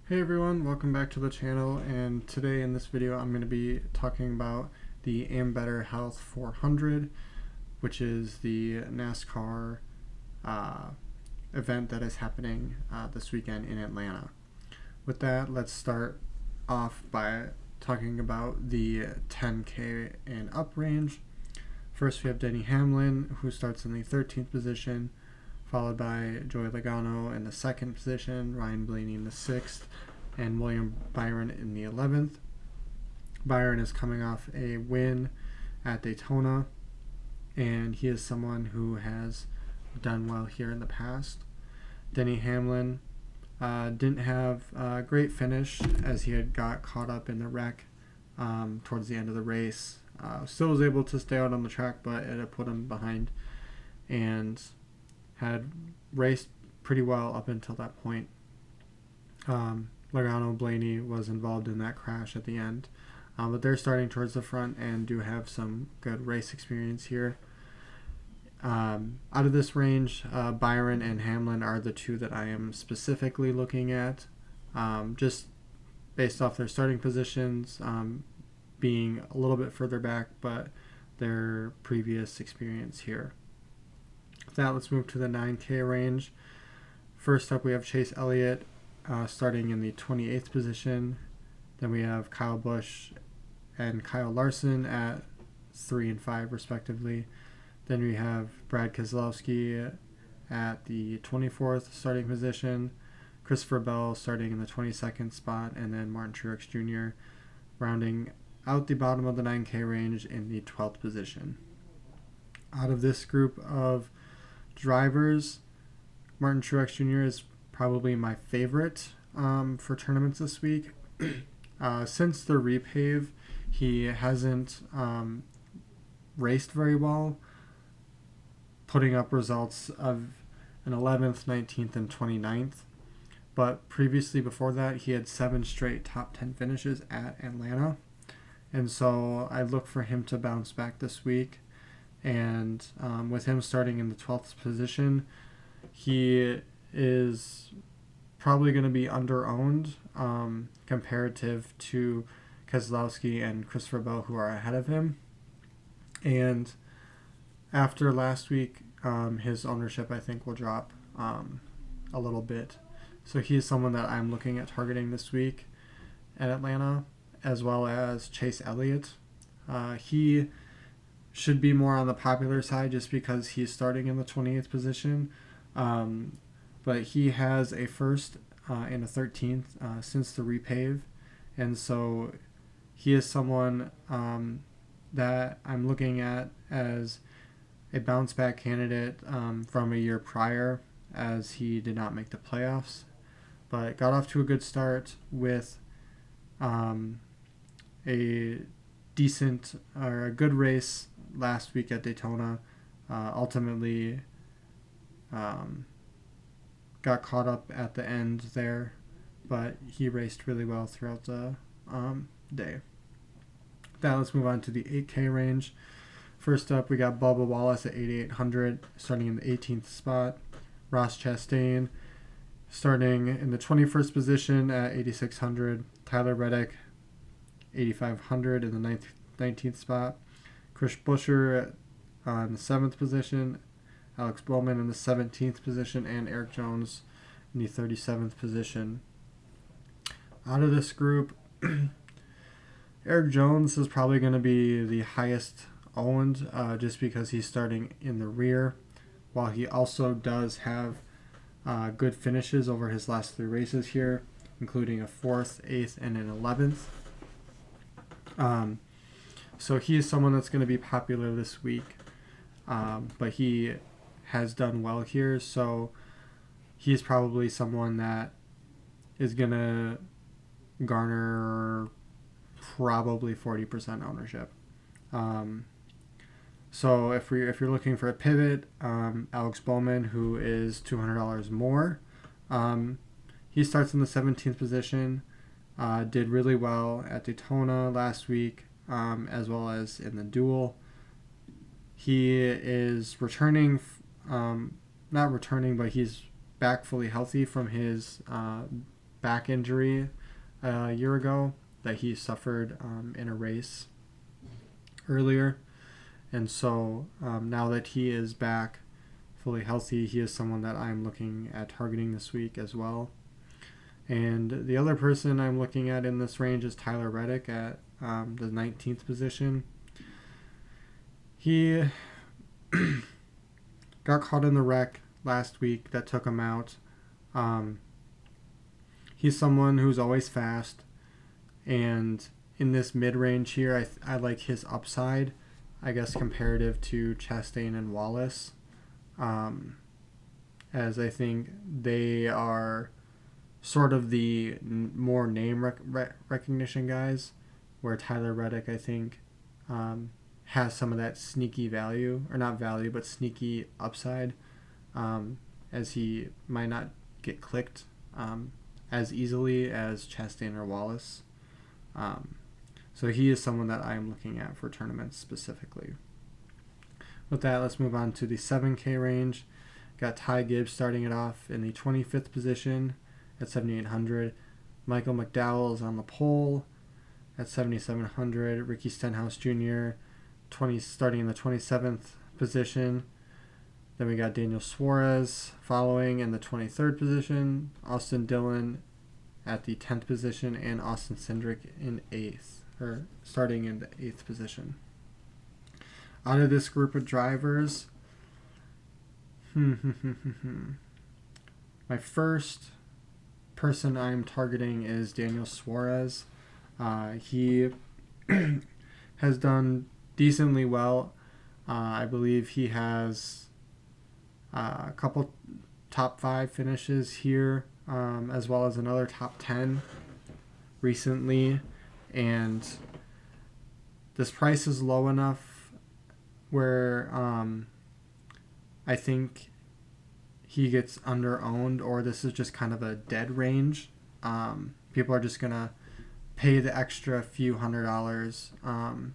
Hey everyone, welcome back to the channel, and today in this video I'm going to be talking about the Ambetter Health 400, which is the NASCAR event that is happening this weekend in Atlanta. With that, let's start off by talking about the 10K and up range. First we have Denny Hamlin, who starts in the 13th position, followed by Joey Logano in the 2nd position, Ryan Blaney in the 6th, and William Byron in the 11th. Byron is coming off a win at Daytona, and he is someone who has done well here in the past. Denny Hamlin didn't have a great finish as he had got caught up in the wreck towards the end of the race. Still was able to stay out on the track, but it had put him behind and had raced pretty well up until that point. Logano Blaney was involved in that crash at the end, but they're starting towards the front and do have some good race experience here. Out of this range, Byron and Hamlin are the two that I am specifically looking at, just based off their starting positions, being a little bit further back, but their previous experience here. With that, let's move to the 9K range. First up, we have Chase Elliott starting in the 28th position. Then we have Kyle Busch and Kyle Larson at 3 and 5 respectively. Then we have Brad Keselowski at the 24th starting position, Christopher Bell starting in the 22nd spot, and then Martin Truex Jr. rounding out the bottom of the 9K range in the 12th position. Out of this group of drivers, Martin Truex Jr. is probably my favorite for tournaments this week. Since the repave, he hasn't raced very well, putting up results of an 11th, 19th, and 29th. But previously before that, he had 7 straight top 10 finishes at Atlanta. And so I look for him to bounce back this week. And with him starting in the 12th position, he is probably going to be under-owned comparative to Keselowski and Christopher Bell, who are ahead of him. And after last week, his ownership, I think, will drop a little bit. So he is someone that I'm looking at targeting this week at Atlanta, as well as Chase Elliott. He should be more on the popular side just because he's starting in the 28th position. But he has a first and a 13th since the repave. And so he is someone that I'm looking at as a bounce back candidate from a year prior, as he did not make the playoffs, but got off to a good start with a decent or a good race last week at Daytona. Ultimately got caught up at the end there, but he raced really well throughout the day. Now let's move on to the 8K range. First up, we got Bubba Wallace at 8,800, starting in the 18th spot. Ross Chastain starting in the 21st position at 8,600. Tyler Reddick, 8,500 in the 19th spot. Chris Buescher in the 7th position. Alex Bowman in the 17th position, and Eric Jones in the 37th position. Out of this group, Eric Jones is probably going to be the highest owned just because he's starting in the rear, while he also does have good finishes over his last 3 races here, including a 4th, 8th, and an 11th. So he is someone that's going to be popular this week, but he has done well here, so he's probably someone that is going to garner probably 40% ownership. So if you're looking for a pivot, Alex Bowman, who is $200 more, he starts in the 17th position, did really well at Daytona last week, as well as in the duel. He is returning, not returning, but he's back fully healthy from his back injury a year ago that he suffered in a race earlier. And so now that he is back fully healthy, he is someone that I'm looking at targeting this week as well. And the other person I'm looking at in this range is Tyler Reddick at the 19th position. He got caught in the wreck last week that took him out. He's someone who's always fast, and in this mid-range here, I like his upside, I guess, comparative to Chastain and Wallace, as I think they are sort of the more name recognition guys, where Tyler Reddick, I think, has some of that sneaky value, or not value, but sneaky upside, as he might not get clicked as easily as Chastain or Wallace. So he is someone that I am looking at for tournaments specifically. With that, let's move on to the 7K range. Got Ty Gibbs starting it off in the 25th position at 7,800. Michael McDowell is on the pole at 7,700. Ricky Stenhouse Jr. starting in the 27th position. Then we got Daniel Suarez following in the 23rd position. Austin Dillon at the 10th position, and Austin Cindric in 8th, or starting in the 8th position. Out of this group of drivers, my first person I'm targeting is Daniel Suarez. He has done decently well. I believe he has a couple top 5 finishes here, as well as another top 10 recently. And this price is low enough where I think he gets under-owned, or this is just kind of a dead range. People are just going to pay the extra few $100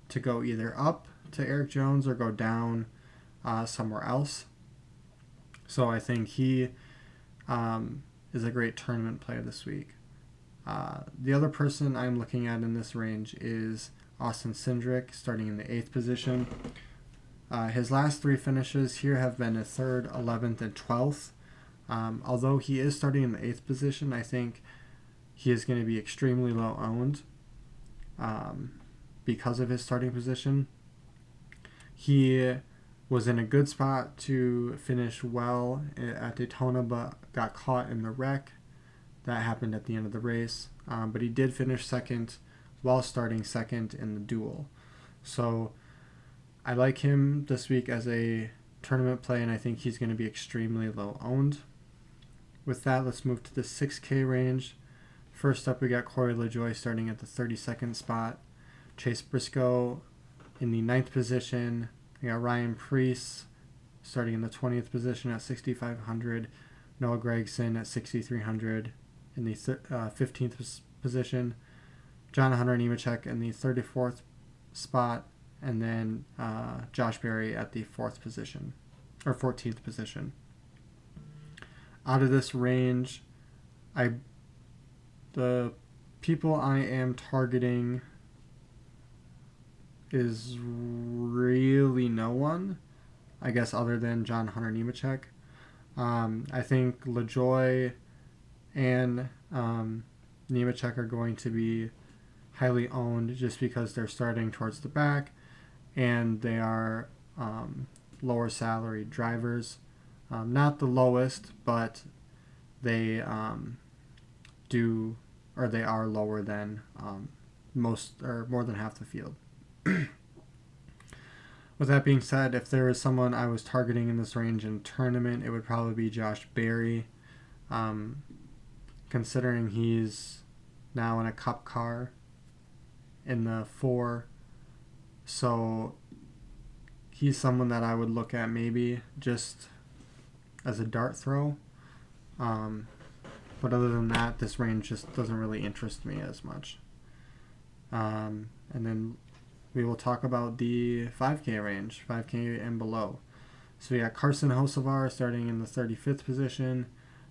to go either up to Eric Jones or go down somewhere else. So I think he is a great tournament player this week. The other person I'm looking at in this range is Austin Cindric, starting in the 8th position. His last 3 finishes here have been a 3rd, 11th, and 12th. Although he is starting in the 8th position, I think he is going to be extremely low owned because of his starting position. He was in a good spot to finish well at Daytona, but got caught in the wreck. That happened at the end of the race. But he did finish second while starting second in the duel. So I like him this week as a tournament play, and I think he's going to be extremely low owned. With that, let's move to the 6K range. First up, we got Corey LaJoie starting at the 32nd spot. Chase Briscoe in the 9th position. We got Ryan Preece starting in the 20th position at 6,500. Noah Gragson at 6,300 in the 15th position. John Hunter Nemechek in the 34th spot. And then Josh Berry at the 4th position, or 14th position. Out of this range, the people I am targeting is really no one, I guess, other than John Hunter Nemechek. I think LaJoie and Nemechek are going to be highly owned just because they're starting towards the back and they are lower salary drivers. Not the lowest, but they they are lower than most, or more than half the field. With that being said, if there was someone I was targeting in this range in tournament, it would probably be Josh Berry, considering he's now in a cup car in the 4. So he's someone that I would look at maybe just as a dart throw. But other than that, this range just doesn't really interest me as much. And then we will talk about the 5K range, 5K and below. So we got Carson Hocevar starting in the 35th position,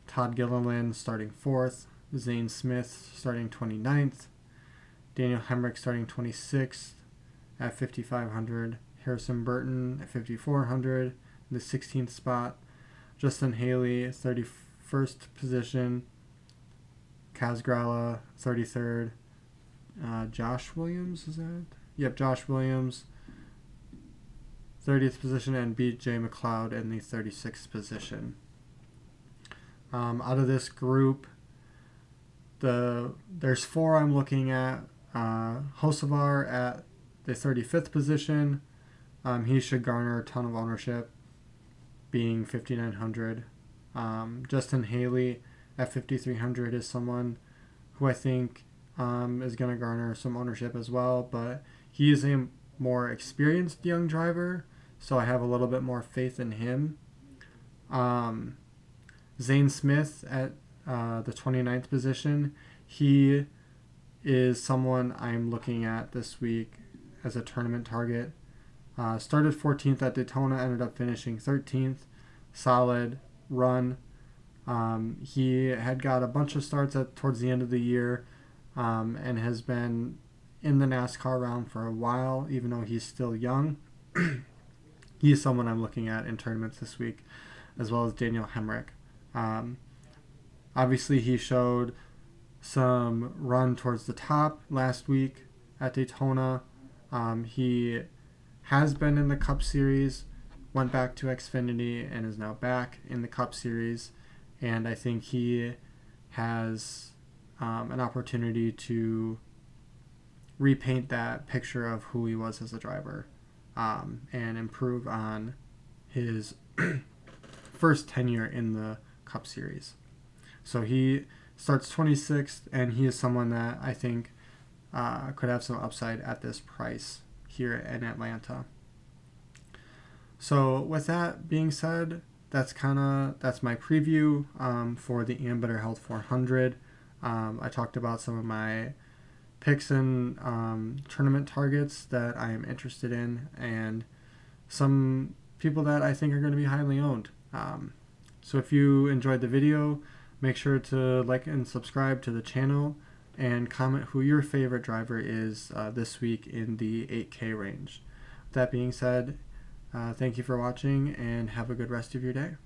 Todd Gilliland starting 4th, Zane Smith starting 29th. Daniel Hemrick starting 26th at 5,500. Harrison Burton at 5,400, the 16th spot. Justin Haley, 31st position. Kaz Grala, 33rd. Josh Williams, is that? Yep, Josh Williams, 30th position, and BJ McLeod in the 36th position. Out of this group, there's 4 I'm looking at. Hocevar at the 35th position. He should garner a ton of ownership, being 5,900. Justin Haley at 5,300 is someone who I think is going to garner some ownership as well, but he is a more experienced young driver, so I have a little bit more faith in him. Zane Smith at the 29th position, he is someone I'm looking at this week as a tournament target. Started 14th at Daytona, ended up finishing 13th. Solid run. He had got a bunch of starts towards the end of the year, and has been in the NASCAR round for a while, even though he's still young. He's someone I'm looking at in tournaments this week, as well as Daniel Hemrick. Obviously, he showed some run towards the top last week at Daytona. He has been in the Cup Series, went back to Xfinity, and is now back in the Cup Series. And I think he has an opportunity to repaint that picture of who he was as a driver, and improve on his first tenure in the Cup Series. So he starts 26th, and he is someone that I think could have some upside at this price here in Atlanta. So with that being said, that's my preview for the Ambetter Health 400. I talked about some of my picks and tournament targets that I am interested in, and some people that I think are going to be highly owned. So if you enjoyed the video, make sure to like and subscribe to the channel, and comment who your favorite driver is this week in the 8K range. With that being said, thank you for watching, and have a good rest of your day.